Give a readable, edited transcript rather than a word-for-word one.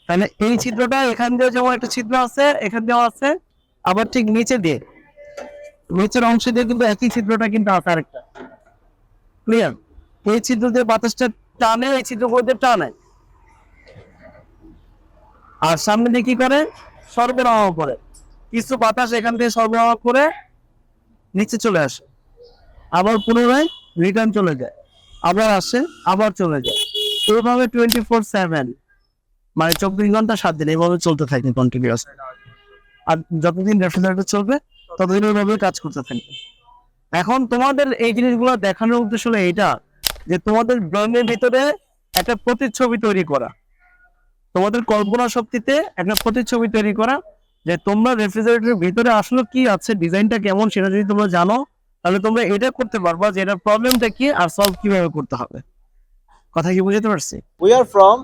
তাহলে এই ছিদ্রটা এখান দিয়ে যেমন একটা ছিদ্র আছে, এখান দিয়েও আছে, আবার ঠিক নিচে দিয়ে নিচের অংশ দিয়ে কিন্তু একই ছিদ্রটা কিন্তু আছে আরেকটা। ক্লিয়ার? এই ছিদ্র দিয়ে বাতাসটা টানে, এই ছিদ্র দিয়ে টানে, আর সামনে দিয়ে কি করে সরবরাহ করে, কিছু বাতাস এখান থেকে সরবরাহ করে নিচে চলে আসে, আবার পুনরায় রিটার্ন চলে যায়, আবার আসে, আবার চলে যায়। এইভাবে 24/7 মানে 24 ঘন্টা 7 দিন এইভাবে চলতে থাকে কন্টিনিউয়াস। আর যতদিন রেফ্রিজারেটর চলবে ততদিন ওইভাবে কাজ করতে থাকবে। এখন তোমাদের এই জিনিসগুলো দেখানোর উদ্দেশ্য হলো এইটা, যে তোমাদের ব্রেনের ভিতরে একটা প্রতিচ্ছবি তৈরি করা, তোমাদের কল্পনা শক্তিতে একটা প্রতিচ্ছবি তৈরি করা, যে তোমরা রেফ্রিজারেটরের ভিতরে আসলে কি আছে, ডিজাইনটা কেমন, সেটা যদি তোমরা জানো তাহলে তোমরা এটা করতে পারবা যে এটার প্রবলেমটা কি আর সলভ কিভাবে করতে হবে। কথা কি বুঝতে পারছি? We are from